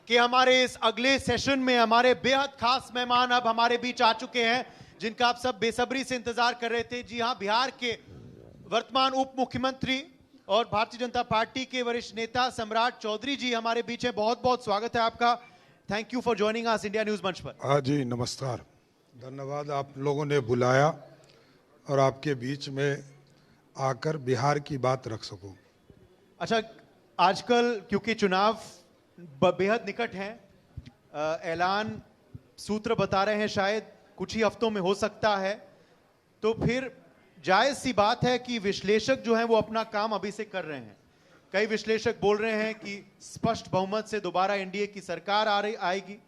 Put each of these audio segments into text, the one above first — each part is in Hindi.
कि हमारे इस अगले सेशन में हमारे बेहद खास मेहमान अब हमारे बीच आ चुके हैं, जिनका आप सब बेसब्री से इंतजार कर रहे थे। जी हां, बिहार के वर्तमान उप मुख्यमंत्री और भारतीय जनता पार्टी के वरिष्ठ नेता सम्राट चौधरी जी हमारे बीच हैं। बहुत बहुत स्वागत है आपका। Thank you for joining us India news मंच पर। हाँ जी, नमस्कार। धन्यवाद, आप लोगों ने बुलाया और आपके बीच में आकर बिहार की बात रख सकूं। अच्छा, आजकल क्योंकि चुनाव बेहद निकट हैं, ऐलान सूत्र बता रहे हैं शायद कुछ ही हफ्तों में हो सकता है, तो फिर जायज सी बात है कि विश्लेषक जो हैं वो अपना काम अभी से कर रहे हैं। कई विश्लेषक बोल रहे हैं कि स्पष्ट बहुमत से दोबारा एनडीए की सरकार आएगी।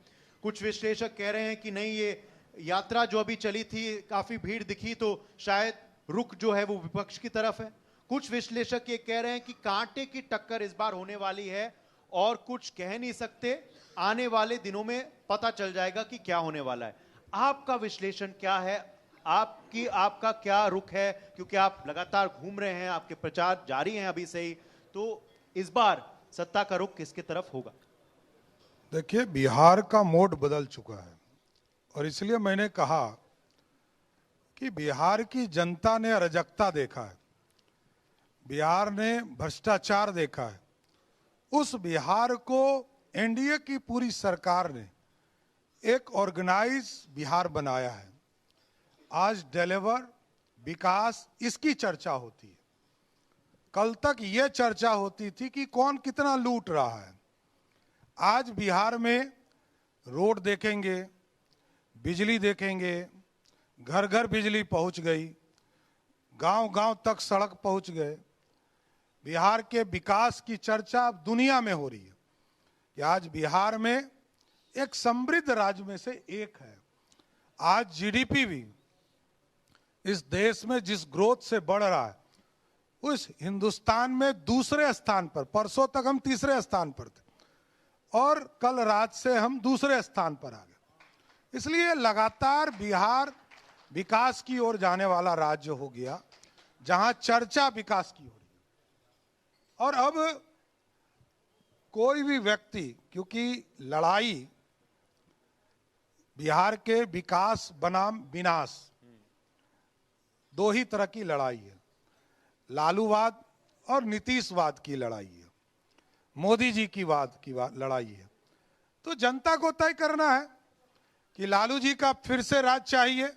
कुछ विश्लेषक कह रहे हैं कि नहीं, ये यात्रा जो अभी चली थी, काफी भीड़ दिखी तो शायद रुख जो है वो विपक्ष की तरफ है। कुछ विश्लेषक ये कह रहे हैं कि कांटे की टक्कर इस बार होने वाली है और कुछ कह नहीं सकते, आने वाले दिनों में पता चल जाएगा कि क्या होने वाला है। आपका विश्लेषण क्या है? आपका क्या रुख है? क्योंकि आप लगातार घूम रहे हैं, आपके प्रचार जारी हैं अभी से ही, तो इस बार सत्ता का रुख किसकी तरफ होगा? देखिए, बिहार का मोड बदल चुका है और इसलिए मैंने कहा कि बिहार की जनता ने अराजकता देखा है, बिहार ने भ्रष्टाचार देखा है। उस बिहार को एनडीए की पूरी सरकार ने एक ऑर्गेनाइज बिहार बनाया है। आज डिलीवर, विकास, इसकी चर्चा होती है। कल तक ये चर्चा होती थी कि कौन कितना लूट रहा है। आज बिहार में रोड देखेंगे, बिजली देखेंगे, घर घर बिजली पहुंच गई, गांव गांव तक सड़क पहुंच गए। बिहार के विकास की चर्चा अब दुनिया में हो रही है कि आज बिहार में एक समृद्ध राज्य में से एक है। आज जीडीपी भी इस देश में जिस ग्रोथ से बढ़ रहा है, उस हिंदुस्तान में दूसरे स्थान पर, परसों तक हम तीसरे स्थान पर थे और कल रात से हम दूसरे स्थान पर आ गए। इसलिए लगातार बिहार विकास की ओर जाने वाला राज्य हो गया, जहां चर्चा विकास की हो रही है। और अब कोई भी व्यक्ति, क्योंकि लड़ाई बिहार के विकास बनाम विनाश, दो ही तरह की लड़ाई है। लालूवाद और नीतीशवाद की लड़ाई है, मोदी जी की लड़ाई है। तो जनता को तय करना है कि लालू जी का फिर से राज चाहिए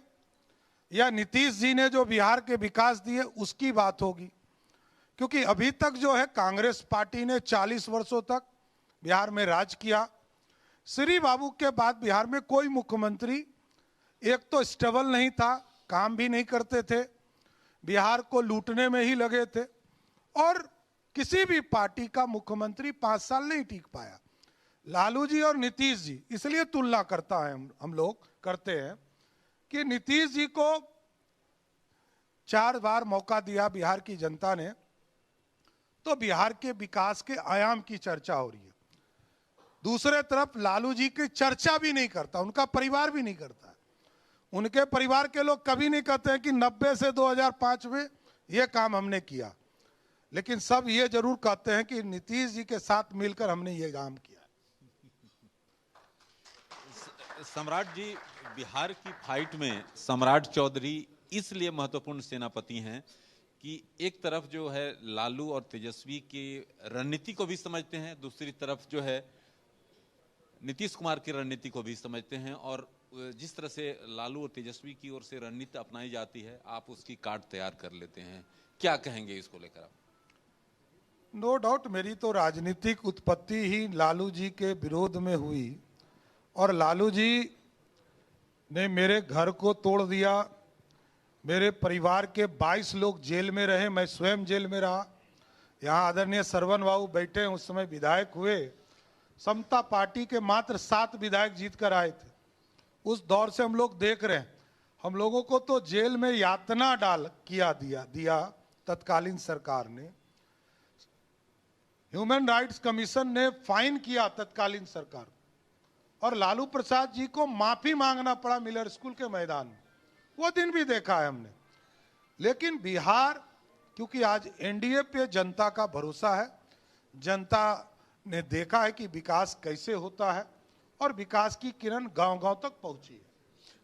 या नीतीश जी ने जो बिहार के विकास दिए उसकी बात होगी। क्योंकि अभी तक जो है कांग्रेस पार्टी ने 40 वर्षों तक बिहार में राज किया। श्री बाबू के बाद बिहार में कोई मुख्यमंत्री एक तो स्टेबल नहीं था, काम भी नहीं करते थे, बिहार को लूटने में ही लगे थे और किसी भी पार्टी का मुख्यमंत्री 5 साल नहीं टिक पाया। लालू जी और नीतीश जी, इसलिए तुलना करता है हम लोग करते हैं कि नीतीश जी को 4 बार मौका दिया बिहार की जनता ने, तो बिहार के विकास के आयाम की चर्चा हो रही है। दूसरे तरफ लालू जी की चर्चा भी नहीं करता, उनका परिवार भी नहीं करता। उनके परिवार के लोग कभी नहीं कहते हैं कि 90 से 2005 में ये काम हमने किया, लेकिन सब ये जरूर कहते हैं कि नीतीश जी के साथ मिलकर हमने ये काम किया। सम्राट जी, बिहार की फाइट में सम्राट चौधरी इसलिए महत्वपूर्ण सेनापति हैं कि एक तरफ जो है लालू और तेजस्वी की रणनीति को भी समझते हैं, दूसरी तरफ जो है नीतीश कुमार की रणनीति को भी समझते हैं, और जिस तरह से लालू और तेजस्वी की ओर से रणनीति अपनाई जाती है, आप उसकी कार्ड तैयार कर लेते हैं। क्या कहेंगे इसको लेकर आप? नो डाउट, मेरी तो राजनीतिक उत्पत्ति ही लालू जी के विरोध में हुई और लालू जी ने मेरे घर को तोड़ दिया। मेरे परिवार के 22 लोग जेल में रहे, मैं स्वयं जेल में रहा। यहाँ आदरणीय सरवन बाबू बैठे हैं, उस समय विधायक हुए। समता पार्टी के मात्र 7 विधायक जीत कर आए थे। उस दौर से हम लोग देख रहे हैं, हम लोगों को तो जेल में यातना दिया तत्कालीन सरकार ने। ह्यूमन राइट्स कमीशन ने फाइन किया तत्कालीन सरकार, और लालू प्रसाद जी को माफी मांगना पड़ा मिलर स्कूल के मैदान में। वो दिन भी देखा है हमने। लेकिन बिहार, क्योंकि आज एनडीए पे जनता का भरोसा है, जनता ने देखा है कि विकास कैसे होता है और विकास की किरण गांव-गांव तक पहुंची है।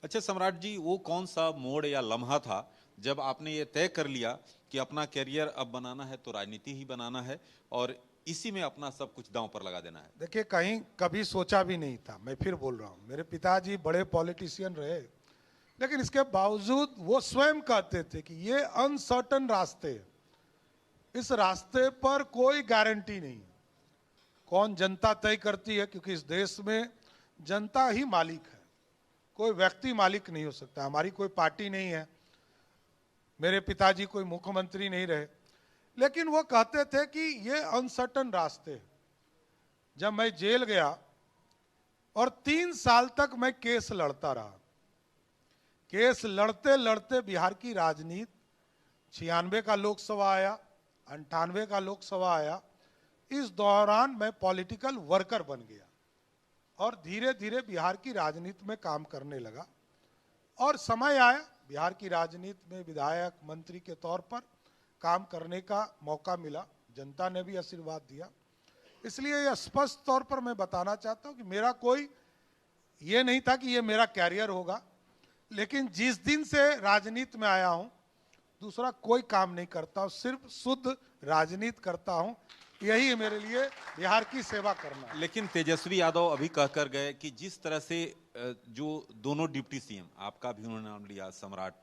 अच्छा सम्राट जी, वो कौन सा मोड़ या लम्हा था जब आपने ये तय कर लिया कि अपना करियर अब बनाना है तो राजनीति ही बनाना है और इसी में अपना सब कुछ दांव पर लगा देना है? देखिए, कहीं कभी सोचा भी नहीं था। मैं फिर बोल रहा हूं, मेरे पिताजी बड़े पॉलिटिशियन रहे, लेकिन इसके बावजूद वो स्वयं कहते थे कि ये अनसर्टन रास्ते हैं, इस रास्ते पर कोई गारंटी नहीं है। कौन जनता तय करती है, क्योंकि इस देश में जनता ही मालिक है, कोई व्यक्ति मालिक नहीं हो सकता। हमारी कोई पार्टी नहीं है, मेरे पिताजी कोई मुख्यमंत्री नहीं रहे, लेकिन वो कहते थे कि ये अनसर्टन रास्ते हैं। जब मैं जेल गया और 3 साल तक मैं केस लड़ता रहा, केस लड़ते लड़ते बिहार की राजनीति 96 का लोकसभा आया, 98 का लोकसभा आया। इस दौरान मैं पॉलिटिकल वर्कर बन गया और धीरे धीरे बिहार की राजनीति में काम करने लगा और समय आया बिहार की राजनीति में विधायक मंत्री के तौर पर काम करने का मौका मिला। जनता ने भी आशीर्वाद दिया। इसलिए यह स्पष्ट तौर पर मैं बताना चाहता हूं कि मेरा कोई ये नहीं था कि ये मेरा कैरियर होगा, लेकिन जिस दिन से राजनीति में आया हूं दूसरा कोई काम नहीं करता हूं, सिर्फ शुद्ध राजनीति करता हूं। यही मेरे लिए बिहार की सेवा करना है। लेकिन तेजस्वी यादव अभी कहकर गए कि जिस तरह से जो दोनों डिप्टी सीएम, आपका भी उन्होंने नाम लिया सम्राट,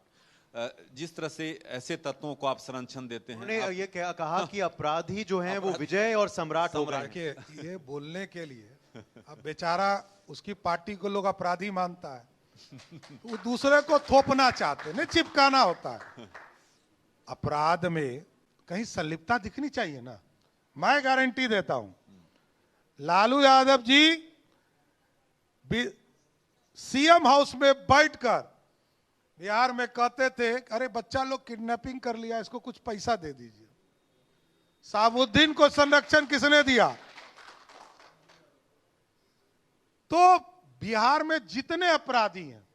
जिस तरह से ऐसे तत्वों को आप संरक्षण देते हैं, उन्होंने ये क्या कहा कि अपराधी जो हैं वो विजय और सम्राट हो गए हैं। देखिए, ये बोलने के लिए अब बेचारा उसकी पार्टी को लोग अपराधी मानता है, वो दूसरे को थोपना चाहते हैं, चिपकाना होता है। अपराध में कहीं संलिप्तता दिखनी चाहिए ना। मैं गारंटी देता हूं, लालू यादव जी सीएम हाउस में बैठकर बिहार में कहते थे, अरे बच्चा लोग किडनैपिंग कर लिया, इसको कुछ पैसा दे दीजिए। साबुद्दीन को संरक्षण किसने दिया? तो बिहार में जितने अपराधी हैं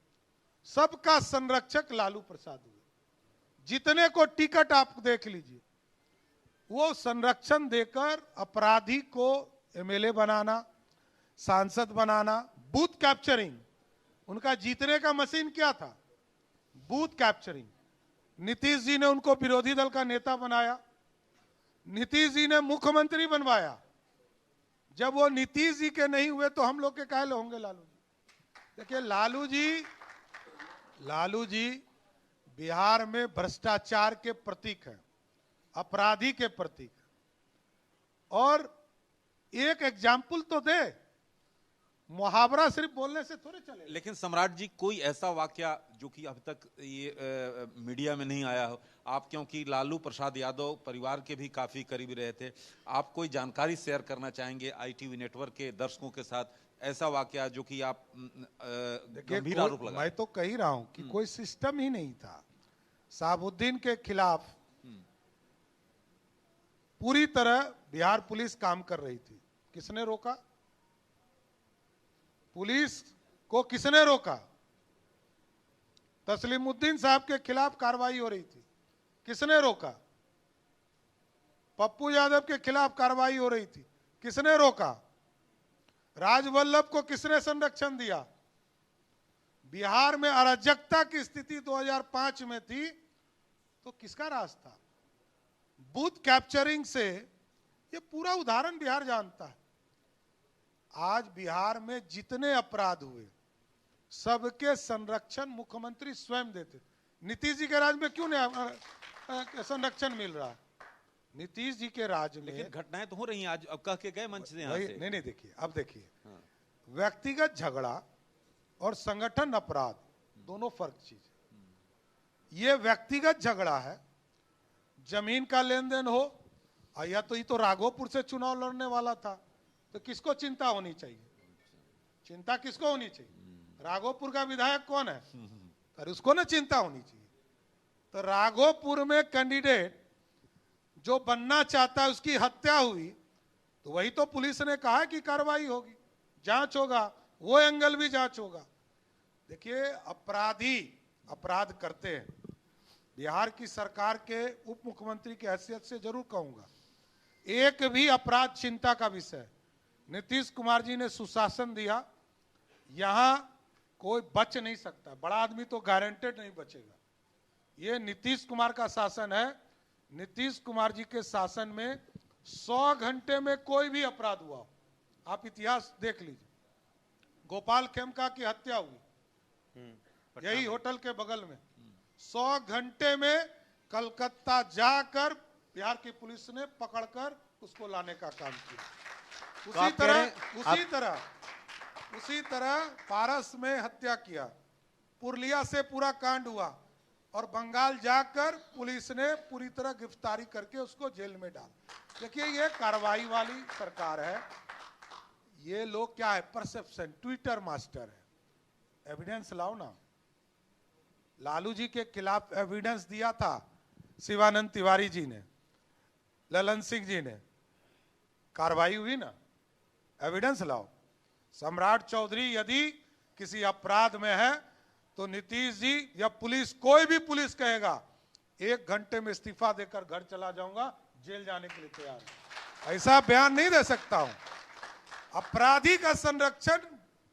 सबका संरक्षक लालू प्रसाद हुए। जितने को टिकट आप देख लीजिए, वो संरक्षण देकर अपराधी को एमएलए बनाना, सांसद बनाना, बूथ कैप्चरिंग, उनका जीतने का मशीन क्या था? Booth capturing. नीतीश जी ने उनको विरोधी दल का नेता बनाया, नीतीश जी ने मुख्यमंत्री बनवाया। जब वो नीतीश जी के नहीं हुए तो हम लोग के काहे होंगे लालू जी? देखिए, लालू जी बिहार में भ्रष्टाचार के प्रतीक हैं, अपराधी के प्रतीक है। और एक एग्जाम्पल तो दे, मुहावरा सिर्फ बोलने से थोड़े चले। लेकिन सम्राट जी, कोई ऐसा वाकया जो कि अभी तक ये मीडिया में नहीं आया हो, आप क्योंकि लालू प्रसाद यादव परिवार के भी काफी करीब रहे थे, आप कोई जानकारी शेयर करना चाहेंगे ITV नेटवर्क के दर्शकों के साथ? ऐसा वाकया जो कि आप गंभीर आरोप लगा। मैं तो कह ही रहा हूं कि कोई सिस्टम ही नहीं था। साबुद्दीन के खिलाफ पूरी तरह बिहार पुलिस काम कर रही थी। किसने रोका? पुलिस को किसने रोका? तस्लीमुद्दीन साहब के खिलाफ कार्रवाई हो रही थी, किसने रोका? पप्पू यादव के खिलाफ कार्रवाई हो रही थी, किसने रोका? राजवल्लभ को किसने संरक्षण दिया? बिहार में अराजकता की स्थिति 2005 में थी, तो किसका राज था? बूथ कैप्चरिंग से। ये पूरा उदाहरण बिहार जानता है। आज बिहार में जितने अपराध हुए सबके संरक्षण मुख्यमंत्री स्वयं देते। नीतीश जी के राज में क्यों नहीं संरक्षण मिल रहा? नीतीश जी के राज में लेकिन घटनाएं तो हो रही हैं, आज अब कह के गए मंच से यहाँ से। नहीं, देखिए, अब देखिए, व्यक्तिगत झगड़ा और संगठन अपराध दोनों फर्क चीज है। ये व्यक्तिगत झगड़ा है, जमीन का लेन देन हो, या तो ये तो राघोपुर से चुनाव लड़ने वाला था, तो किसको चिंता होनी चाहिए? चिंता किसको होनी चाहिए? राघोपुर का विधायक कौन है? अरे उसको ना चिंता होनी चाहिए। तो राघोपुर में कैंडिडेट जो बनना चाहता है उसकी हत्या हुई, तो वही तो पुलिस ने कहा कि कार्रवाई होगी, जांच होगा, वो एंगल भी जांच होगा। देखिए, अपराधी अपराध करते हैं। बिहार की सरकार के उप मुख्यमंत्री की हैसियत से जरूर कहूंगा, एक भी अपराध चिंता का विषय नीतीश कुमार जी ने सुशासन दिया, यहां कोई बच नहीं सकता, बड़ा आदमी तो गारंटेड नहीं बचेगा। ये नीतीश कुमार का शासन है। नीतीश कुमार जी के शासन में 100 घंटे में कोई भी अपराध हुआ, आप इतिहास देख लीजिए। गोपाल खेमका की हत्या हुई यही होटल के बगल में, 100 घंटे में कलकत्ता जाकर बिहार की पुलिस ने पकड़कर उसको लाने का काम किया। उसी तरह पारस में हत्या किया, पुरलिया से पूरा कांड हुआ और बंगाल जाकर पुलिस ने पूरी तरह गिरफ्तारी करके उसको जेल में डाल। देखिए ये कार्रवाई वाली सरकार है। ये लोग क्या है, परसेप्शन, ट्विटर मास्टर है। एविडेंस लाओ ना। लालू जी के खिलाफ एविडेंस दिया था शिवानंद तिवारी जी ने, ललन सिंह जी ने, कार्रवाई हुई ना, एविडेंस लाओ। सम्राट चौधरी यदि किसी अपराध में है तो नीतीश जी या पुलिस, कोई भी पुलिस कहेगा 1 घंटे में इस्तीफा देकर घर चला जाऊंगा, जेल जाने के लिए तैयार है। ऐसा बयान नहीं दे सकता हूं। अपराधी का संरक्षण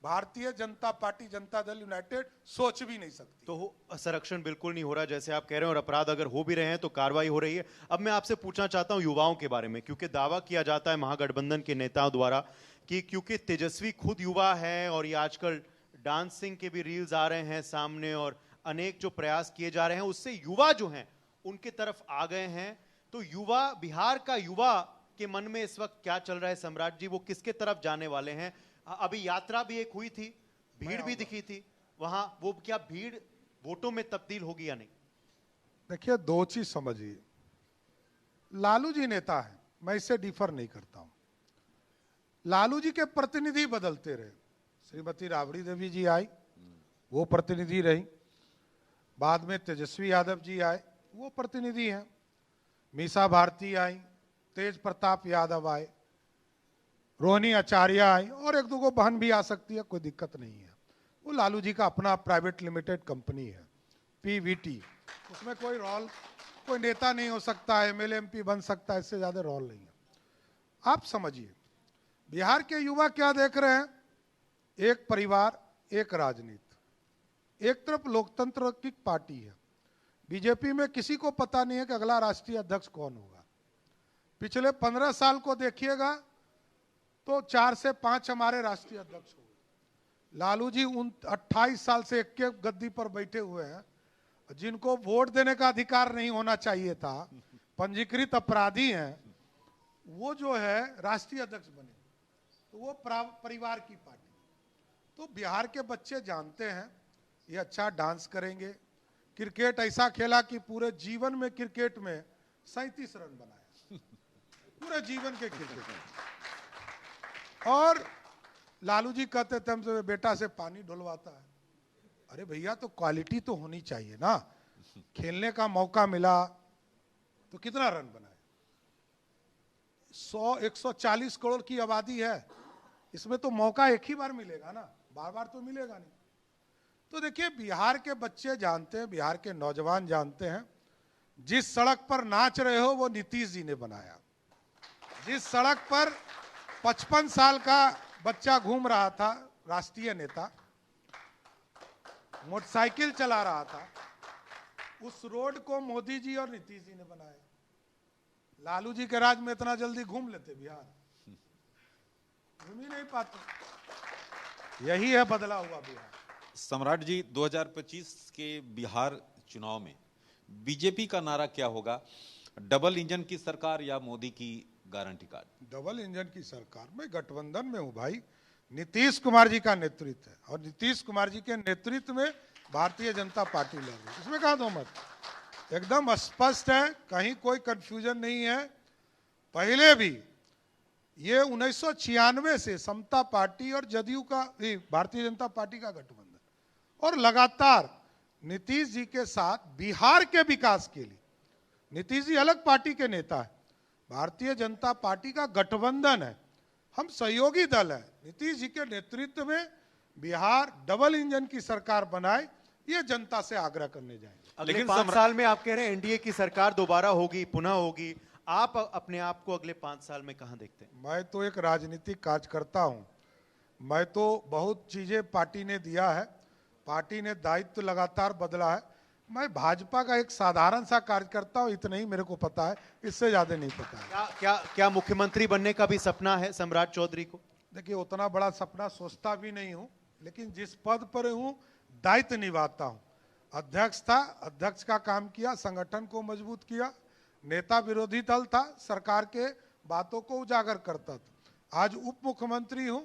भारतीय जनता पार्टी, जनता दल यूनाइटेड सोच भी नहीं सकती। तो संरक्षण बिल्कुल नहीं हो रहा जैसे आप कह रहे हैं, और अपराध अगर हो भी रहे हैं तो कार्रवाई हो रही है। अब मैं आपसे पूछना चाहता हूं युवाओं के बारे में, क्योंकि दावा किया जाता है महागठबंधन के नेताओं द्वारा कि क्योंकि तेजस्वी खुद युवा है और ये आजकल डांसिंग के भी रील्स आ रहे हैं सामने और अनेक जो प्रयास किए जा रहे हैं उससे युवा जो हैं उनके तरफ आ गए हैं। तो युवा, बिहार का युवा के मन में इस वक्त क्या चल रहा है सम्राट जी, वो किसके तरफ जाने वाले हैं? अभी यात्रा भी एक हुई थी, भीड़ भी दिखी थी वहां, वो क्या भीड़ वोटों में तब्दील होगी या नहीं? देखिए दो चीज समझिए, लालू जी नेता है, मैं इससे डिफर नहीं करता हूं। लालू जी के प्रतिनिधि बदलते रहे। श्रीमती राबड़ी देवी जी आई, वो प्रतिनिधि रही। बाद में तेजस्वी यादव जी आए, वो प्रतिनिधि हैं। मीसा भारती आई, तेज प्रताप यादव आए, रोहिणी आचार्य आई, और एक दो को बहन भी आ सकती है, कोई दिक्कत नहीं है। वो लालू जी का अपना प्राइवेट लिमिटेड कंपनी है, पीवीटी। उसमें कोई रोल, कोई नेता नहीं हो सकता, एमएलए एमपी बन सकता है, इससे ज्यादा रोल नहीं है। आप समझिए बिहार के युवा क्या देख रहे हैं, एक परिवार, एक राजनीति। एक तरफ लोकतंत्र की पार्टी है, बीजेपी में किसी को पता नहीं है कि अगला राष्ट्रीय अध्यक्ष कौन होगा। पिछले 15 साल को देखिएगा तो 4 से 5 हमारे राष्ट्रीय अध्यक्ष हुए। लालू जी 28 साल से एक गद्दी पर बैठे हुए हैं, जिनको वोट देने का अधिकार नहीं होना चाहिए था, पंजीकृत अपराधी हैं, वो जो है राष्ट्रीय अध्यक्ष बने। तो वो परिवार की पार्टी। तो बिहार के बच्चे जानते हैं ये अच्छा डांस करेंगे, क्रिकेट ऐसा खेला कि पूरे जीवन में क्रिकेट में 37 रन बनाया, पूरे जीवन के क्रिकेट में। और लालू जी कहते थे हमसे बेटा से पानी ढुलवाता है। अरे भैया तो क्वालिटी तो होनी चाहिए ना, खेलने का मौका मिला तो कितना रन बनाए। 140 करोड़ की आबादी है, इसमें तो मौका एक ही बार मिलेगा ना, बार बार तो मिलेगा नहीं। तो देखिए बिहार के बच्चे जानते हैं, बिहार के नौजवान जानते हैं, जिस सड़क पर नाच रहे हो वो नीतीश जी ने बनाया। जिस सड़क पर 55 साल का बच्चा घूम रहा था, राष्ट्रीय नेता मोटरसाइकिल चला रहा था, उस रोड को मोदी जी और नीतीश जी ने बनाया। लालू जी के राज में इतना जल्दी घूम लेते बिहार, घूम ही नहीं पाते। यही है बदला हुआ बिहार। सम्राट जी 2025 के बिहार चुनाव में बीजेपी का नारा क्या होगा? डबल इंजन की सरकार या मोदी की गारंटी कार्ड? डबल इंजन की सरकार। मैं गठबंधन में हूं भाई, नीतीश कुमार जी का नेतृत्व है और नीतीश कुमार जी के नेतृत्व में भारतीय जनता पार्टी लड़ रही है, इसमें कहा दो मत, एकदम स्पष्ट है, कहीं कोई कंफ्यूजन नहीं है। पहले भी ये 1996 से समता पार्टी और जदयू का, भारतीय जनता पार्टी का गठबंधन, और लगातार नीतीश जी के साथ बिहार के विकास के लिए, नीतीश जी अलग पार्टी के नेता है, भारतीय जनता पार्टी का गठबंधन है, हम सहयोगी दल है। नीतीश जी के नेतृत्व में बिहार डबल इंजन की सरकार बनाए, ये जनता से आग्रह करने जाएंगे। अगले 5 साल में आप कह रहे हैं एनडीए की सरकार दोबारा होगी, पुनः होगी, आप अपने आप को अगले 5 साल में कहां देखते हैं? मैं तो एक राजनीतिक कार्यकर्ता हूं। मैं तो बहुत चीजें पार्टी ने दिया है, पार्टी ने दायित्व लगातार बदला है। मैं भाजपा का एक साधारण सा कार्यकर्ता हूं, इतना ही मेरे को पता है, इससे ज्यादा नहीं पता है। क्या मुख्यमंत्री बनने का भी सपना है सम्राट चौधरी को? देखिए, उतना बड़ा सपना सोचता भी नहीं हूं, लेकिन जिस पद पर हूं दायित्व निभाता हूं। अध्यक्ष था, अध्यक्ष का काम किया, संगठन को मजबूत किया। नेता विरोधी दल था, सरकार के बातों को उजागर करता था। आज उप मुख्यमंत्री हूं।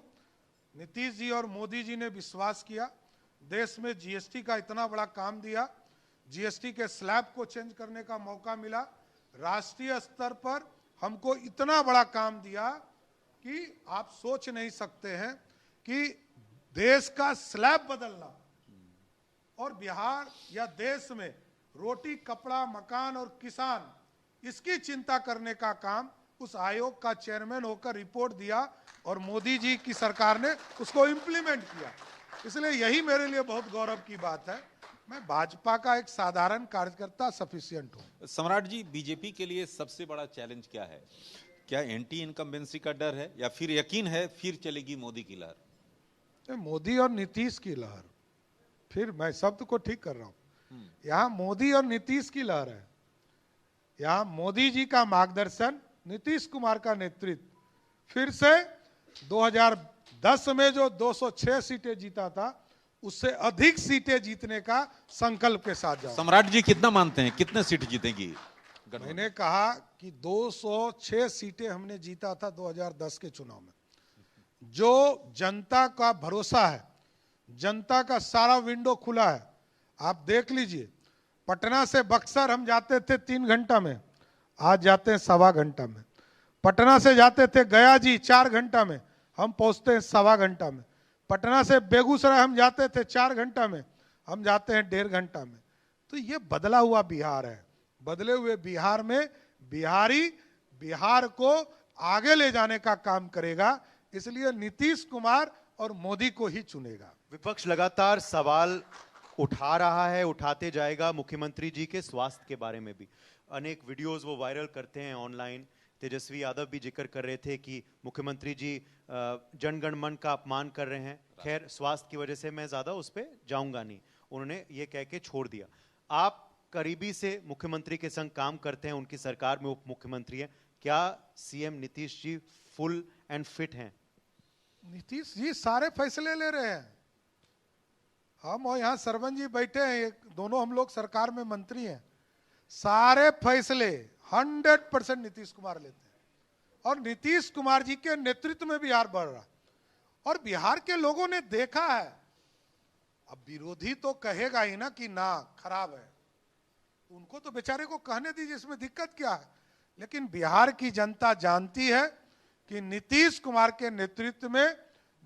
नीतीश जी और मोदी जी ने विश्वास किया, देश में जीएसटी का इतना बड़ा काम दिया, जीएसटी के स्लैब को चेंज करने का मौका मिला, राष्ट्रीय स्तर पर हमको इतना बड़ा काम दिया कि आप सोच नहीं सकते हैं कि देश का स्लैब बदलना और बिहार या देश में रोटी, कपड़ा, मकान और किसान, इसकी चिंता करने का काम उस आयोग का चेयरमैन होकर रिपोर्ट दिया और मोदी जी की सरकार ने उसको इंप्लीमेंट किया। इसलिए यही मेरे लिए बहुत गौरव की बात है। मैं भाजपा का एक साधारण कार्यकर्ता सफिशिएंट हूं। सम्राट जी, बीजेपी के लिए सबसे बड़ा चैलेंज क्या है? क्या एंटी इनकम्बेंसी का डर है या फिर यकीन है फिर चलेगी मोदी की लहर? मोदी और नीतीश की लहर, फिर मैं शब्द को ठीक कर रहा हूं, यहां मोदी और नीतीश की लहर है। यहां मोदी जी का मार्गदर्शन, नीतीश कुमार का नेतृत्व, फिर से 2010 में जो 206 सीटें जीता था उससे अधिक सीटें जीतने का संकल्प के साथ जाओ। सम्राट जी कितना मानते हैं, कितने सीट जीतेगी? मैंने कहा कि 206 सीटें हमने जीता था 2010 के चुनाव में। जो जनता का भरोसा है, जनता का सारा विंडो खुला है। आप देख लीजिए, पटना से बक्सर हम जाते थे 3 घंटा में, आज जाते हैं 1.25 घंटा में। पटना से जाते थे गया जी 4 घंटा में, हम पहुंचते हैं 1.25 घंटा में। पटना से बेगूसराय हम जाते थे 4 घंटा में, हम जाते हैं 1.5 घंटा में। तो ये बदला हुआ बिहार है। बदले हुए बिहार में बिहारी बिहार को आगे ले जाने का काम करेगा, इसलिए नीतीश कुमार और मोदी को ही चुनेगा। विपक्ष लगातार सवाल उठा रहा है, उठाते जाएगा मुख्यमंत्री जी के स्वास्थ्य के बारे में भी। अनेक वीडियोस वो वायरल करते हैं ऑनलाइन। तेजस्वी यादव भी जिक्र कर रहे थे कि मुख्यमंत्री जी जनगण मन का अपमान कर रहे हैं। खैर, स्वास्थ्य की वजह से मैं ज्यादा उस पर जाऊंगा नहीं, उन्होंने ये कह के छोड़ दिया। आप करीबी से मुख्यमंत्री के संग काम करते हैं, उनकी सरकार में उप मुख्यमंत्री हैं, क्या CM Nitish ji full and fit हैं? नीतीश जी सारे फैसले ले रहे हैं। हम और यहाँ सरवन जी बैठे हैं, दोनों हम लोग सरकार में मंत्री हैं। सारे फैसले 100% नीतीश कुमार लेते हैं और नीतीश कुमार जी के नेतृत्व में बिहार बढ़ रहा है। और बिहार के लोगों ने देखा है, अब विरोधी तो कहेगा ही ना कि ना खराब है, उनको तो बेचारे को कहने दीजिए, इसमें दिक्कत क्या है। लेकिन बिहार की जनता जानती है कि नीतीश कुमार के नेतृत्व में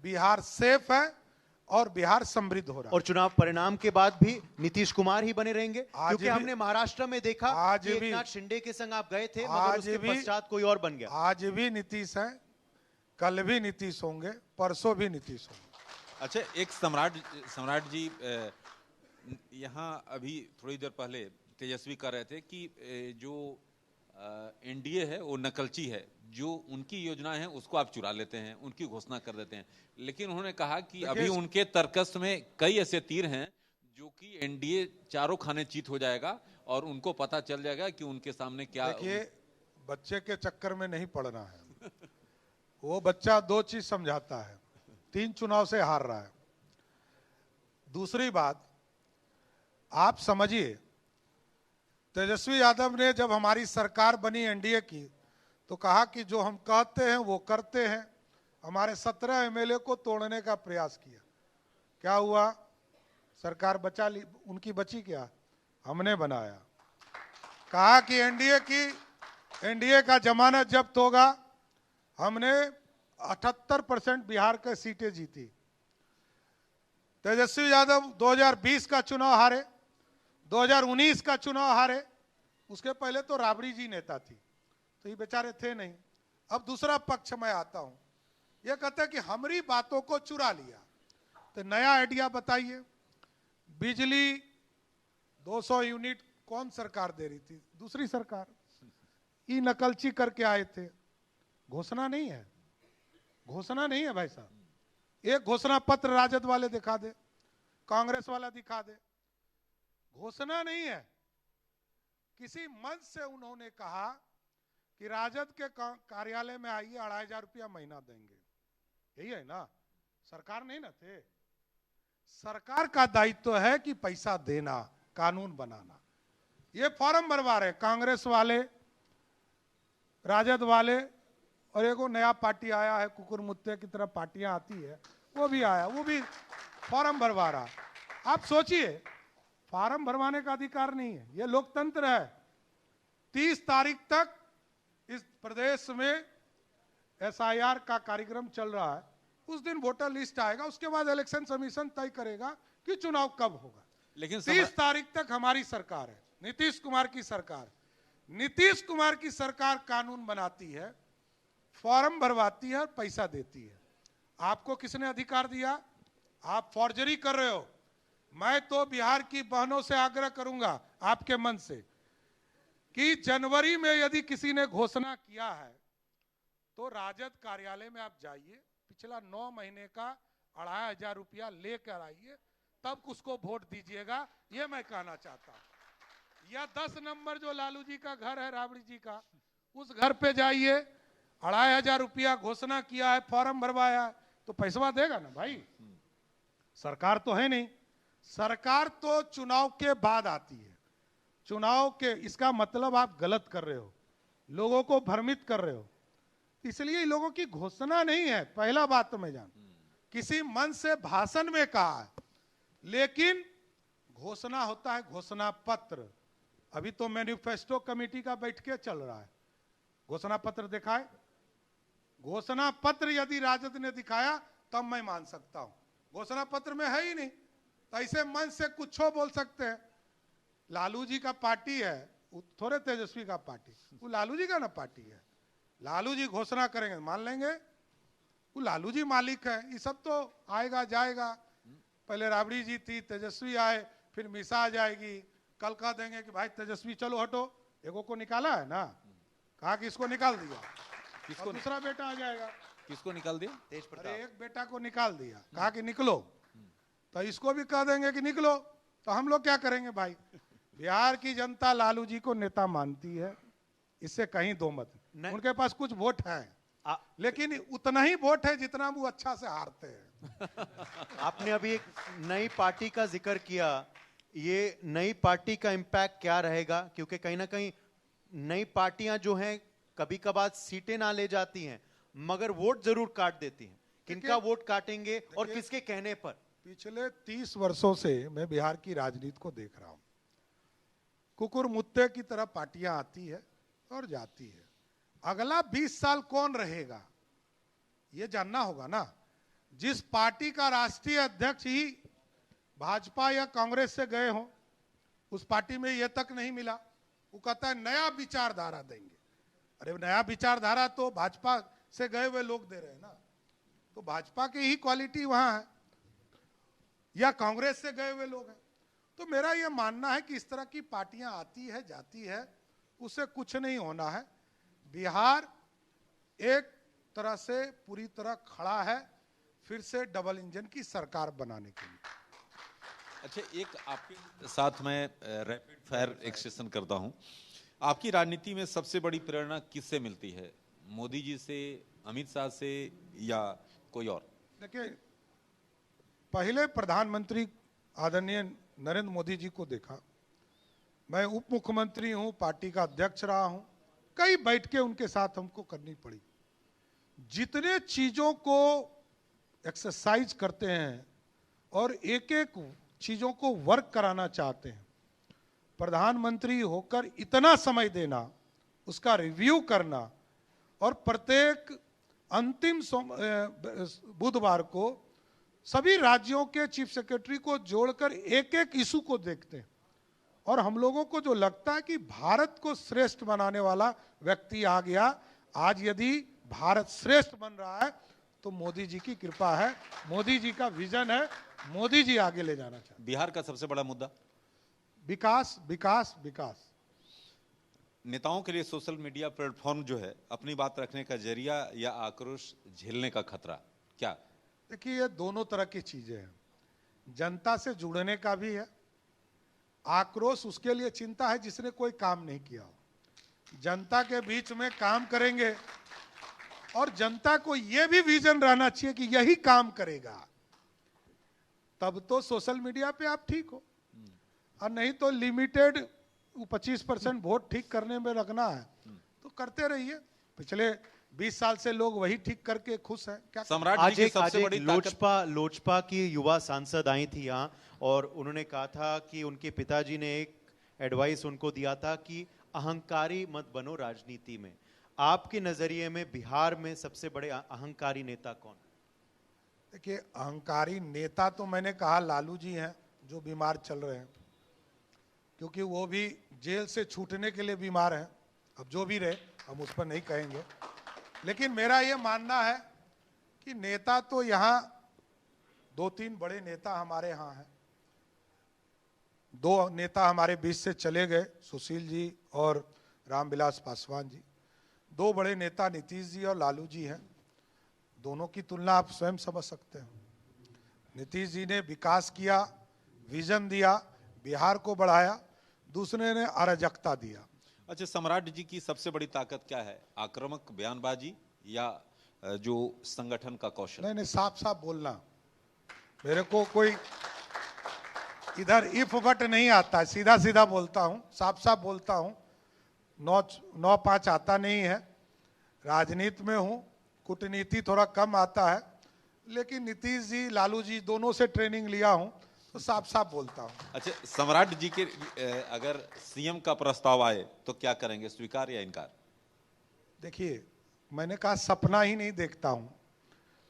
बिहार सेफ है और बिहार समृद्ध हो रहा है। और चुनाव परिणाम के बाद भी नीतीश कुमार ही बने रहेंगे? क्योंकि हमने महाराष्ट्र में देखा आज कि भी एकनाथ शिंदे के संग आप गए थे, मगर उसके पश्चात कोई और बन गया। आज भी नीतीश है, कल भी नीतीश होंगे, परसों भी नीतीश होंगे। अच्छा, एक सम्राट जी, यहाँ अभी थोड़ी देर पहले तेजस्वी कह रहे थे कि जो एनडीए है वो नकलची है, जो उनकी योजनाएं हैं उसको आप चुरा लेते हैं, उनकी घोषणा कर देते हैं। लेकिन उन्होंने कहा कि अभी उनके तर्कस में कई ऐसे तीर हैं जो कि एनडीए चारों खाने चीत हो जाएगा और उनको पता चल जाएगा कि उनके सामने क्या। देखिए, बच्चे के चक्कर में नहीं पड़ना है। वो बच्चा 2 चीज समझाता है, 3 चुनाव से हार रहा है। दूसरी बात आप समझिए, तेजस्वी यादव ने जब हमारी सरकार बनी एनडीए की तो कहा कि जो हम कहते हैं वो करते हैं। हमारे 17 एमएलए को तोड़ने का प्रयास किया, क्या हुआ? सरकार बचा ली, उनकी बची क्या? हमने बनाया। कहा कि एनडीए का जमानत जब्त होगा, हमने 78% बिहार की सीटें जीती। तेजस्वी यादव 2020 का चुनाव हारे, 2019 का चुनाव हारे, उसके पहले तो राबड़ी जी नेता थी, तो ये बेचारे थे नहीं। अब दूसरा पक्ष में आता हूं, ये कहते हैं कि हमारी बातों को चुरा लिया। तो नया आइडिया बताइए। बिजली 200 यूनिट कौन सरकार दे रही थी? दूसरी सरकार। ई नकलची करके आए थे। घोषणा नहीं है, घोषणा नहीं है भाई साहब। एक घोषणा पत्र राजद वाले दिखा दे, कांग्रेस वाला दिखा दे, घोषणा नहीं है। किसी मंच से उन्होंने कहा कि राजद के कार्यालय में आइए, 2500 रुपया महीना देंगे। यही है ना, सरकार नहीं ना थे। सरकार का दायित्व है कि पैसा देना, कानून बनाना। ये फॉर्म भरवा रहे कांग्रेस वाले, राजद वाले, और एक नया पार्टी आया है, कुकुर मुत्ते की तरह पार्टियां आती है, वो भी आया, वो भी फॉर्म भरवा रहा। आप सोचिए, फॉर्म भरवाने का अधिकार नहीं है, ये लोकतंत्र है। 30 तारीख तक इस प्रदेश में SIR का कार्यक्रम चल रहा है। उस दिन वोटर लिस्ट आएगा, उसके बाद इलेक्शन कमीशन तय करेगा कि चुनाव कब होगा। लेकिन 30 तारीख तक हमारी सरकार है, नीतीश कुमार की सरकार। नीतीश कुमार की सरकार कानून बनाती है, फॉर्म भरवाती है और पैसा देती है। आपको किसने अधिकार दिया? आप फॉर्जरी कर रहे हो। मैं तो बिहार की बहनों से आग्रह करूंगा आपके मन से कि जनवरी में यदि किसी ने घोषणा किया है तो राजद कार्यालय में आप जाइए, पिछला 9 महीने का 2500 रुपया लेकर आइए, तब उसको वोट दीजिएगा। ये मैं कहना चाहता हूं। या 10 नंबर जो लालू जी का घर है, राबड़ी जी का, उस घर पे जाइए, 2500 रुपया घोषणा किया है, फॉर्म भरवाया है, तो पैसा देगा ना भाई। सरकार तो है नहीं, सरकार तो चुनाव के बाद आती है। चुनाव के, इसका मतलब आप गलत कर रहे हो, लोगों को भ्रमित कर रहे हो। इसलिए लोगों की घोषणा नहीं है, पहला बात तो मैं जान, किसी मन से भाषण में कहा है, लेकिन घोषणा होता है घोषणा पत्र। अभी तो मैनिफेस्टो कमेटी का बैठ के चल रहा है, घोषणा पत्र दिखाए। घोषणा पत्र यदि राजद ने दिखाया तब मैं मान सकता हूं, घोषणा पत्र में है ही नहीं, तो ऐसे मन से कुछ बोल सकते हैं। लालू जी का पार्टी है, थोड़े तेजस्वी का पार्टी, वो लालू जी का ना पार्टी है। लालू जी घोषणा करेंगे मान लेंगे, वो लालू जी मालिक है। ये सब तो आएगा जाएगा, पहले राबड़ी जी थी, तेजस्वी आए, फिर मिसा आ जाएगी, कल कह देंगे कि भाई तेजस्वी चलो हटो, एगो को निकाला है ना, कहा कि इसको निकाल दिया, किसको दूसरा बेटा आ जाएगा। किसको निकाल दिया? तेज प्रताप। अरे एक बेटा को निकाल दिया, कहा कि निकलो, तो इसको भी कह देंगे कि निकलो, तो हम लोग क्या करेंगे भाई। बिहार की जनता लालू जी को नेता मानती है, इससे कहीं दो मत। उनके पास कुछ वोट है, लेकिन उतना ही वोट है जितना वो अच्छा से हारते हैं। आपने अभी एक नई पार्टी का जिक्र किया, ये नई पार्टी का इम्पैक्ट क्या रहेगा? क्योंकि कहीं ना कहीं नई पार्टियां जो हैं कभी कभार सीटें ना ले जाती हैं, मगर वोट जरूर काट देती हैं। किनका वोट काटेंगे और किसके कहने पर? पिछले 30 वर्षों से मैं बिहार की राजनीति को देख रहा हूं। कुकुर मुत्ते की तरह पार्टियां आती है और जाती है। अगला 20 साल कौन रहेगा ये जानना होगा ना। जिस पार्टी का राष्ट्रीय अध्यक्ष ही भाजपा या कांग्रेस से गए हो, उस पार्टी में ये तक नहीं मिला, वो कहता है नया विचारधारा देंगे। अरे नया विचारधारा तो भाजपा से गए हुए लोग दे रहे हैं ना, तो भाजपा की ही क्वालिटी वहां है या कांग्रेस से गए हुए लोग हैं। तो मेरा यह मानना है कि इस तरह की पार्टियां आती है जाती है, उससे कुछ नहीं होना है। बिहार एक तरह से पूरी तरह खड़ा है फिर से डबल इंजन की सरकार बनाने के लिए। अच्छा, एक आपके साथ मैं रैपिड फायर एक सेशन करता हूं। आपकी राजनीति में सबसे बड़ी प्रेरणा किससे मिलती है? मोदी जी से, अमित शाह से, या कोई और? देखिए, पहले प्रधानमंत्री आदरणीय नरेंद्र मोदी जी को देखा, मैं उप मुख्यमंत्री हूं, पार्टी का अध्यक्ष रहा हूं, कई बैठकें उनके साथ हमको करनी पड़ी। जितने चीजों को एक्सरसाइज करते हैं और एक एक चीजों को वर्क कराना चाहते हैं, प्रधानमंत्री होकर इतना समय देना, उसका रिव्यू करना, और प्रत्येक अंतिम बुधवार को सभी राज्यों के चीफ सेक्रेटरी को जोड़कर एक एक इशू को देखते हैं। और हम लोगों को जो लगता है कि भारत को श्रेष्ठ बनाने वाला व्यक्ति आ गया। आज यदि भारत श्रेष्ठ बन रहा है तो मोदी जी की कृपा है, मोदी जी का विजन है, मोदी जी आगे ले जाना चाहते हैं। बिहार का सबसे बड़ा मुद्दा विकास, विकास, विकास। नेताओं के लिए सोशल मीडिया प्लेटफॉर्म जो है अपनी बात रखने का जरिया या आक्रोश झेलने का खतरा क्या? देखिए, ये दोनों तरह की चीजें हैं। जनता से जुड़ने का भी है, आक्रोश उसके लिए चिंता है जिसने कोई काम नहीं किया हो। जनता के बीच में काम करेंगे और जनता को यह भी विजन रहना चाहिए कि यही काम करेगा, तब तो सोशल मीडिया पे आप ठीक हो, और नहीं तो लिमिटेड 25% वोट ठीक करने में रखना है तो करते रहिए। पिछले 20 साल से लोग वही ठीक करके खुश हैं। क्या सम्राट आज जी की एक सबसे बड़ी ताकत लोजपा की युवा सांसद आई थी यहाँ, और उन्होंने कहा था कि उनके पिताजी ने एक एडवाइस उनको दिया था कि अहंकारी मत बनो राजनीति में। आपके नजरिए में बिहार में सबसे बड़े अहंकारी नेता कौन? देखिए, अहंकारी नेता तो मैंने कहा लालू जी हैं, जो बीमार चल रहे हैं, क्योंकि वो भी जेल से छूटने के लिए बीमार हैं। अब जो भी रहे हम उस पर नहीं कहेंगे, लेकिन मेरा ये मानना है कि नेता तो यहाँ 2-3 बड़े नेता हमारे यहाँ हैं। 2 नेता हमारे बीच से चले गए, सुशील जी और रामविलास पासवान जी। 2 बड़े नेता नीतीश जी और लालू जी हैं। दोनों की तुलना आप स्वयं समझ सकते हैं। नीतीश जी ने विकास किया, विजन दिया, बिहार को बढ़ाया, दूसरे ने अराजकता दिया। अच्छा, सम्राट जी की सबसे बड़ी ताकत क्या है? आक्रामक बयानबाजी या जो संगठन का कौशल? नहीं, साफ साफ बोलना। मेरे को कोई इधर इफ बट नहीं आता है, सीधा सीधा बोलता हूं, साफ साफ बोलता हूं। 9-5 आता नहीं है। राजनीति में हूं, कूटनीति थोड़ा कम आता है, लेकिन नीतीश जी लालू जी दोनों से ट्रेनिंग लिया हूं, तो साफ साफ बोलता हूं। अच्छा, सम्राट जी के अगर सीएम का प्रस्ताव आए तो क्या करेंगे, स्वीकार या इनकार? देखिए, मैंने कहा सपना ही नहीं देखता हूं,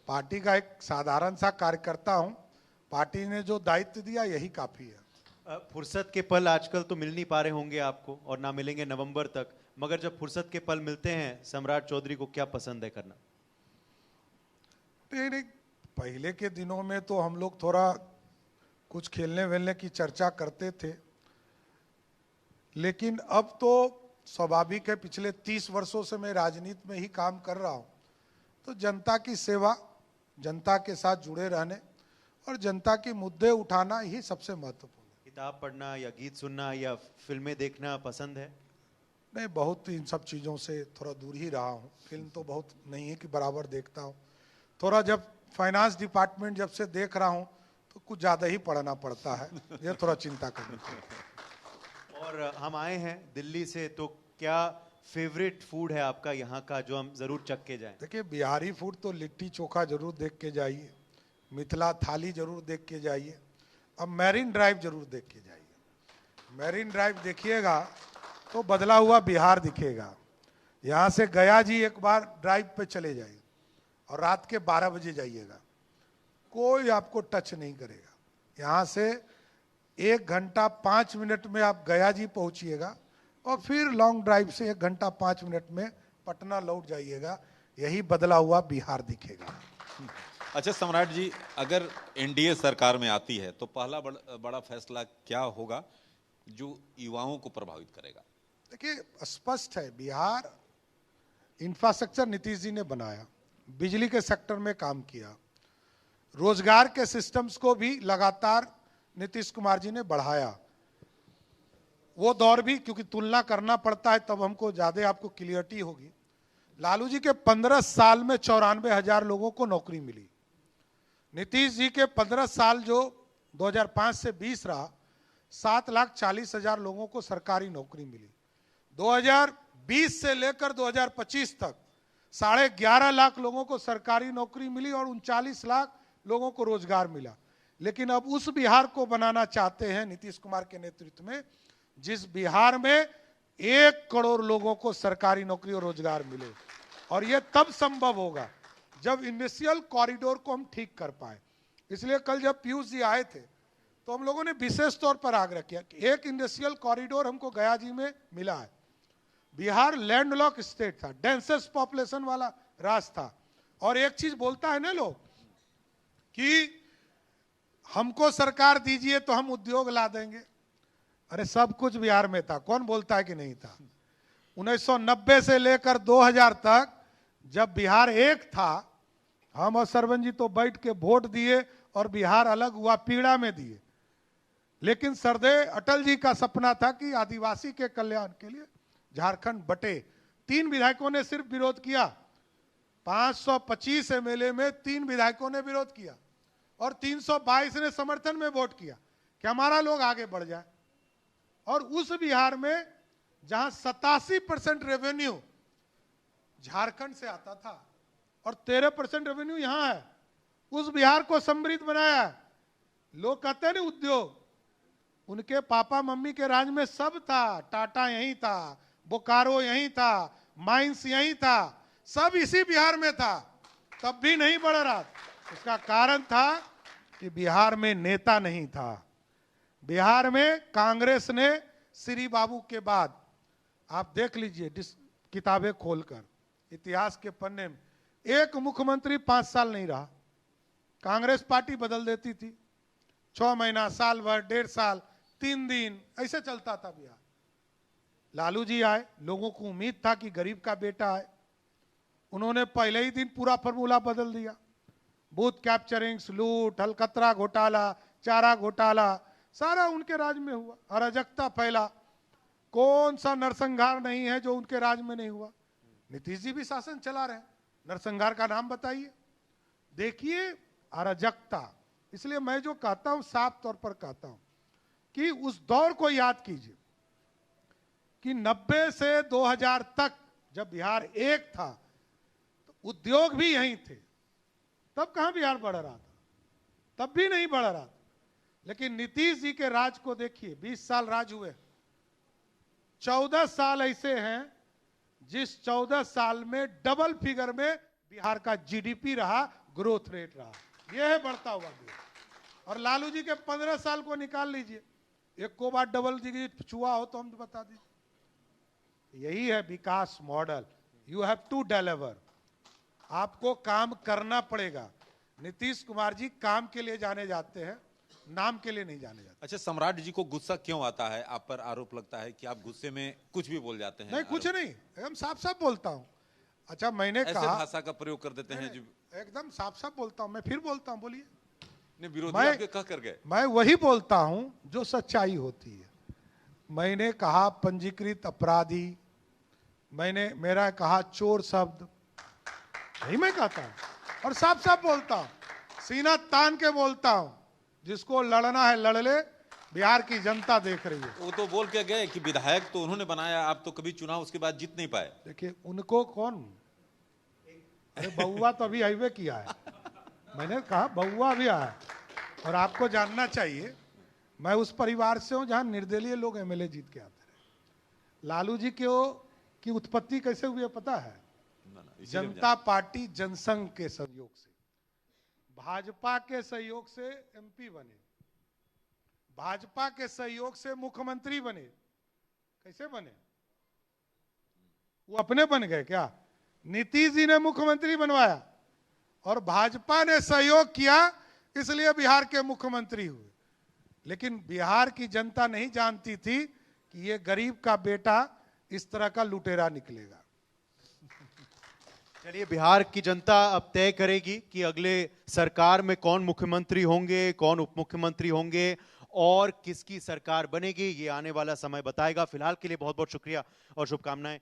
पार्टी का एक साधारण सा कार्यकर्ता हूं। पार्टी ने जो दायित्व दिया यही काफी है। फुर्सत के पल आजकल तो मिल नहीं पा रहे होंगे आपको, और ना मिलेंगे नवंबर तक, मगर जब फुर्सत के पल मिलते हैं, सम्राट चौधरी को क्या पसंद है करना? नहीं, पहले के दिनों में तो हम लोग थोड़ा कुछ खेलने वेलने की चर्चा करते थे, लेकिन अब तो स्वाभाविक है, पिछले 30 वर्षों से मैं राजनीति में ही काम कर रहा हूं, तो जनता की सेवा, जनता के साथ जुड़े रहने और जनता के मुद्दे उठाना ही सबसे महत्वपूर्ण है। किताब पढ़ना या गीत सुनना या फिल्में देखना पसंद है? नहीं, बहुत इन सब चीज़ों से थोड़ा दूर ही रहा हूँ। फिल्म तो बहुत नहीं है कि बराबर देखता हूँ। थोड़ा जब फाइनेंस डिपार्टमेंट जब से देख रहा हूँ तो कुछ ज़्यादा ही पढ़ना पड़ता है, ये थोड़ा चिंता करनी चाहिए। और हम आए हैं दिल्ली से, तो क्या फेवरेट फूड है आपका यहाँ का जो हम जरूर चख के जाएं? देखिए, बिहारी फूड तो लिट्टी चोखा जरूर देख के जाइए, मिथिला थाली जरूर देख के जाइए, अब मैरिन ड्राइव जरूर देख के जाइए। मैरिन ड्राइव देखिएगा तो बदला हुआ बिहार दिखेगा। यहाँ से गया जी एक बार ड्राइव पे चले जाइए और रात के 12 बजे जाइएगा, कोई आपको टच नहीं करेगा। यहाँ से 1 घंटा 5 मिनट में आप गया जी पहुँचिएगा और फिर लॉन्ग ड्राइव से 1 घंटा 5 मिनट में पटना लौट जाइएगा। यही बदला हुआ बिहार दिखेगा। अच्छा सम्राट जी, अगर एनडीए सरकार में आती है तो पहला बड़ा फैसला क्या होगा जो युवाओं को प्रभावित करेगा? देखिए, स्पष्ट है, बिहार इंफ्रास्ट्रक्चर नीतीश जी ने बनाया, बिजली के सेक्टर में काम किया, रोजगार के सिस्टम्स को भी लगातार नीतीश कुमार जी ने बढ़ाया। वो दौर भी, क्योंकि तुलना करना पड़ता है तब हमको ज्यादा आपको क्लियरिटी होगी। लालू जी के 15 साल में 94,000 लोगों को नौकरी मिली। नीतीश जी के 15 साल जो 2005 से 20 रहा, 7,40,000 लोगों को सरकारी नौकरी मिली। 2020 से लेकर 2025 तक 11.5 लाख लोगों को सरकारी नौकरी मिली और 39 लाख लोगों को रोजगार मिला। लेकिन अब उस बिहार को बनाना चाहते हैं नीतीश कुमार के नेतृत्व में, जिस बिहार में 1 करोड़ लोगों को सरकारी नौकरी और रोजगार मिले। और यह तब संभव होगा जब इंडस्ट्रियल कॉरिडोर को हम ठीक कर पाए। इसलिए कल जब पीयूष जी आए थे तो हम लोगों ने विशेष तौर पर आग्रह किया कि एक इंडस्ट्रियल कॉरिडोर हमको गया जी में मिला है। बिहार लैंडलॉक स्टेट था, डेंसेस्ट पॉपुलेशन वाला राज्य था, और एक चीज बोलता है ना लोग कि हमको सरकार दीजिए तो हम उद्योग ला देंगे। अरे सब कुछ बिहार में था, कौन बोलता है कि नहीं था? 1990 से लेकर 2000 तक जब बिहार एक था, हम और सरवन जी तो बैठ के वोट दिए और बिहार अलग हुआ, पीड़ा में दिए। लेकिन सरदेव अटल जी का सपना था कि आदिवासी के कल्याण के लिए झारखंड बटे। 3 विधायकों ने सिर्फ विरोध किया, 525 एमएलए में 3 विधायकों ने विरोध किया और 322 ने समर्थन में वोट किया कि हमारा लोग आगे बढ़ जाए। और उस बिहार में जहां 87% रेवेन्यू झारखंड से आता था और 13% रेवेन्यू यहां है, उस बिहार को समृद्ध बनाया है। लोग कहते हैं ना उद्योग, उनके पापा मम्मी के राज में सब था, टाटा यहीं था, बोकारो यहीं था, माइंस यहीं था, सब इसी बिहार में था, तब भी नहीं बढ़ रहा। उसका कारण था कि बिहार में नेता नहीं था। बिहार में कांग्रेस ने श्री बाबू के बाद, आप देख लीजिए किताबें खोलकर, इतिहास के पन्ने में एक मुख्यमंत्री 5 साल नहीं रहा। कांग्रेस पार्टी बदल देती थी, 6 महीना, साल भर, 1.5 साल, 3 दिन, ऐसे चलता था बिहार। लालू जी आए, लोगों को उम्मीद था कि गरीब का बेटा आए, उन्होंने पहले ही दिन पूरा फॉर्मूला बदल दिया। बूथ कैप्चरिंग, लूट, हलकतरा घोटाला, चारा घोटाला, सारा उनके राज में हुआ। अराजकता फैला। कौन सा नरसंहार नहीं है जो उनके राज में नहीं हुआ। नीतीश जी भी शासन चला रहे, नरसंहार का नाम बताइए। देखिए अराजकता। इसलिए मैं जो कहता हूं, साफ तौर पर कहता हूं कि उस दौर को याद कीजिए कि 90 से 2000 तक जब बिहार एक था तो उद्योग भी यहीं थे, तब कहां बिहार बढ़ रहा था, तब भी नहीं बढ़ रहा था। लेकिन नीतीश जी के राज को देखिए, 20 साल राज हुए, 14 साल ऐसे हैं जिस 14 साल में डबल फिगर में बिहार का जीडीपी रहा, ग्रोथ रेट रहा। यह है बढ़ता हुआ बिहार। और लालू जी के 15 साल को निकाल लीजिए, एक को बार डबल डिजिट छुआ हो तो हम बता दीजिए। यही है विकास model. You have to deliver, आपको काम करना पड़ेगा। नीतीश कुमार जी काम के लिए जाने जाते हैं, नाम के लिए नहीं जाने जाते। अच्छा, सम्राट जी को गुस्सा क्यों आता है? आप पर आरोप लगता है कि आप गुस्से में कुछ भी बोल जाते हैं। नहीं, कुछ नहीं, एकदम साफ साफ बोलता हूं। अच्छा, मैंने कहा भाषा का प्रयोग कर देते हैं जो एकदम साफ साफ बोलता हूं। मैं फिर बोलता हूं, बोलिए। नहीं, विरोधी आपके कह कर गए। मैं वही बोलता हूं जो सच्चाई होती है। मैंने कहा पंजीकृत अपराधी, मैंने मेरा कहा चोर शब्द, यही मैं कहता हूं और साफ साफ बोलता हूं, सीना तान के बोलता हूं। जिसको लड़ना है लड़ ले, बिहार की जनता देख रही है। वो तो बोल के गए कि विधायक तो उन्होंने बनाया, आप तो कभी चुनाव उसके बाद जीत नहीं पाए। देखिए उनको कौन, अरे बउआ तो अभी हाईवे किया है। मैंने कहा बउआ भी आया। और आपको जानना चाहिए, मैं उस परिवार से हूं जहां निर्दलीय लोग एमएलए जीत के आते रहे। लालू जी की उत्पत्ति कैसे हुई है पता है? जनता पार्टी जनसंघ के सहयोग से, भाजपा के सहयोग से एमपी बने, भाजपा के सहयोग से मुख्यमंत्री बने। कैसे बने? वो अपने बन गए क्या? नीतीश जी ने मुख्यमंत्री बनवाया और भाजपा ने सहयोग किया, इसलिए बिहार के मुख्यमंत्री हुए। लेकिन बिहार की जनता नहीं जानती थी कि ये गरीब का बेटा इस तरह का लुटेरा निकलेगा। चलिए, बिहार की जनता अब तय करेगी कि अगले सरकार में कौन मुख्यमंत्री होंगे, कौन उप मुख्यमंत्री होंगे और किसकी सरकार बनेगी, ये आने वाला समय बताएगा। फिलहाल के लिए बहुत बहुत शुक्रिया और शुभकामनाएं।